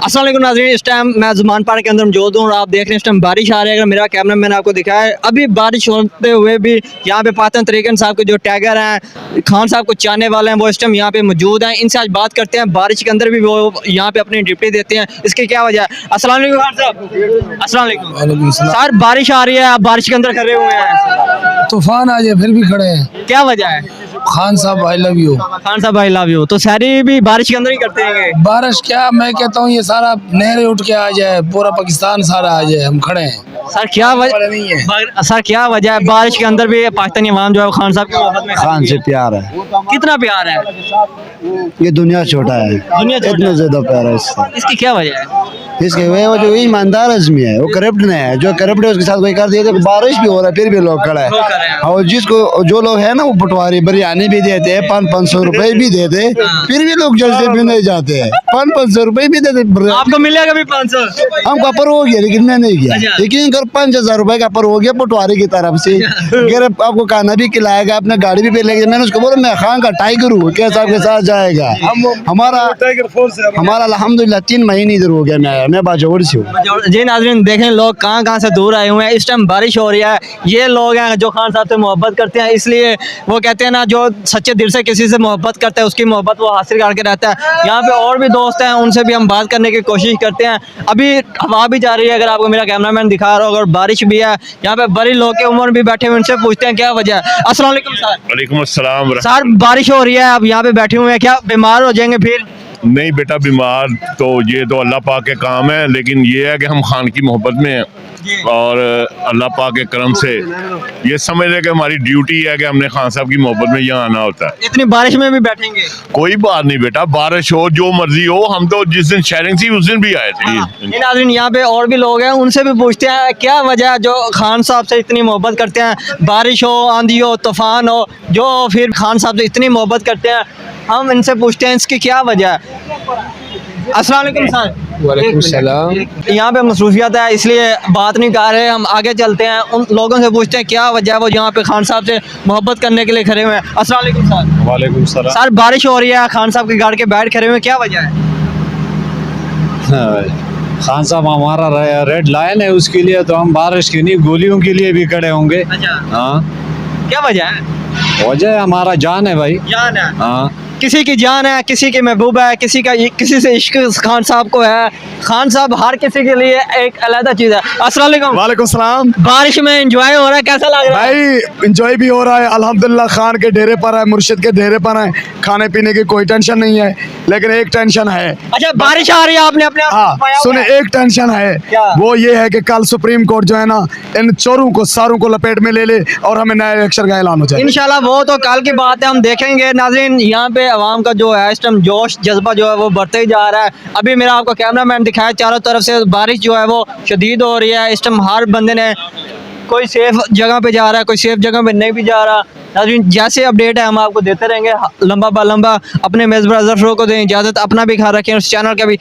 अस्सलाम वालेकुम नाज़रीन, इस टाइम मैं ज़ुमान पार्क के अंदर मौजूद हूँ और आप देख रहे हैं इस टाइम बारिश आ रही है। अगर मेरा कैमरा मैंने आपको दिखाया है, अभी बारिश होते हुए भी यहाँ पे पातन तरीकन साहब के जो टैगर हैं, खान साहब को चाहने वाले हैं, वो इस टाइम यहाँ पे मौजूद हैं। इनसे आज बात करते हैं, बारिश के अंदर भी वो यहाँ पे अपनी ड्यूटी देते हैं, इसकी क्या वजह है। अस्सलाम वालेकुम खान साहब। अस्सलाम वालेकुम सर, बारिश आ रही है, आप बारिश के अंदर खड़े हुए हैं, तूफान आ जाए फिर भी खड़े हैं। क्या वजह है। खान साहब आई लव यू। खान साहब आई लव यू, तो सहरी भी बारिश के अंदर ही करते हैं। बारिश क्या, मैं कहता हूँ ये सारा नहरें उठ के आ जाए, पूरा पाकिस्तान सारा आ जाए, हम खड़े हैं। सर क्या वजह नहीं है। सर क्या वजह है बारिश के अंदर भी पाकिस्तानी अवाम जो है वो खान साहब की मोहब्बत में खान से प्यार है। कितना प्यार है। ये दुनिया छोटा है, दुनिया छोटा इतना है। ज्यादा प्यार है इससे। इसकी क्या वजह है। इसके वो जो ईमानदार आदमी है, वो करप्ट नहीं है। जो करप्ट है उसके साथ कोई कर दिया तो बारिश भी हो रहा है फिर भी लोग खड़ा है। और जिसको जो लोग है ना वो पटवारी बिरयानी भी देते हैं, 500 रुपए भी देते, फिर भी लोग जल्दी भी नहीं जाते हैं। 500 रुपए भी देते। आपको मिलेगा भी 500। हमको अपर हो गया लेकिन मैं नहीं गया। अच्छा। लेकिन अगर 5000 रुपए का अपर हो गया पटवारी की तरफ से, अगर आपको खाना भी खिलाएगा, अपना गाड़ी भी पे लेके, मैंने उसको बोला मैं खान का टाइगर हूँ, क्या साहब के साथ जाएगा। हमारा अल्हम्दुलिल्लाह 3 महीने इधर हो गया। मैं बाजौर से हूँ। जी नाज़रीन, देखें लोग कहाँ कहाँ से दूर आए हुए हैं। इस टाइम बारिश हो रही है, ये लोग हैं जो खान साहब से मोहब्बत करते हैं, इसलिए वो कहते हैं ना, जो सच्चे दिल से किसी से मोहब्बत करता है उसकी मोहब्बत वो हासिल करके रहता है। यहाँ पे और भी दोस्त हैं, उनसे भी हम बात करने की कोशिश करते हैं। अभी हवा भी जा रही है, अगर आपको मेरा कैमरामैन दिखा रहा होगा, और बारिश भी है। यहाँ पे बड़ी लोग के उम्र भी बैठे हुए, उनसे पूछते हैं क्या वजह है। अस्सलाम वालेकुम सर। वालेकुम अस्सलाम। सर बारिश हो रही है, आप यहाँ पे बैठे हुए हैं, क्या बीमार हो जाएंगे फिर। नहीं बेटा, बीमार तो ये तो अल्लाह पाक के काम है, लेकिन ये है कि हम खान की मोहब्बत में हैं और अल्लाह पाक के करम से ये समझ ले कि हमारी ड्यूटी है कि हमने खान साहब की मोहब्बत में यहाँ आना होता है। इतनी बारिश में भी बैठेंगे। कोई बात नहीं बेटा, बारिश हो जो मर्जी हो, हम तो जिस दिन शेयरिंग थी उस दिन भी आए थे। इन नाज़रीन यहाँ पे और भी लोग हैं, उनसे भी पूछते हैं क्या वजह है जो खान साहब से इतनी मोहब्बत करते हैं। बारिश हो, आंधी हो, तूफान हो, जो फिर खान साहब से इतनी मोहब्बत करते हैं, हम इनसे पूछते हैं इसकी क्या वजह है। अस्सलाम वालेकुम सर। वालेकुम सलाम। यहाँ पे मसरूफियत है इसलिए बात नहीं कर रहे, हम आगे चलते हैं, उन लोगों से पूछते हैं क्या वजह है वो यहाँ पे खान साहब से मोहब्बत करने के लिए खड़े हुए हैं। अस्सलाम वालेकुम सर। वालेकुम सलाम। सर बारिश हो रही है, खान साहब की गाड़ी के बैठ खड़े हुए हैं, क्या वजह है। खान साहब हमारा रेड लाइन है, उसके लिए तो हम बारिश की नहीं गोलियों के लिए भी खड़े होंगे। अच्छा, हाँ, क्या वजह है। वजह हमारा जान है भाई। जान है, हाँ, किसी की जान है, किसी की महबूब है, किसी से इश्क खान साहब को है। खान साहब हर किसी के लिए एक अलग चीज़ है। अस्सलाम वालेकुम। वालेकुम सलाम। बारिश में एंजॉय हो रहा है, कैसा लग रहा है। भाई एंजॉय भी हो रहा है अल्हम्दुलिल्लाह। खान के डेरे पर है, मुर्शिद के डेरे पर है, खाने पीने की कोई टेंशन नहीं है, लेकिन एक टेंशन है। अच्छा बारिश आ रही है, आपने अपने हाँ सुने, एक टेंशन है, क्या? वो ये है कि कल सुप्रीम कोर्ट जो है ना, इन चोरों को सारों को लपेट में ले ले और हमें नए इलेक्शन का ऐलान हो जाए। इंशाल्लाह वो तो कल की बात है, हम देखेंगे। नाज़रीन यहाँ पे अवाम का जो है इस टाइम जोश जज्बा जो है वो बढ़ते ही जा रहा है। अभी मेरा आपको कैमरामैन दिखाया, चारों तरफ से बारिश जो है वो शदीद हो रही है। इस टाइम हर बंदे ने कोई सेफ जगह पे जा रहा है, कोई सेफ जगह पे नहीं भी जा रहा। नाज़रीन जैसे अपडेट है हम आपको देते रहेंगे लंबा बा लंबा। अपने मेज़बान अज़हर को दें इजाज़त, अपना भी ख्याल रखें, उस चैनल का भी।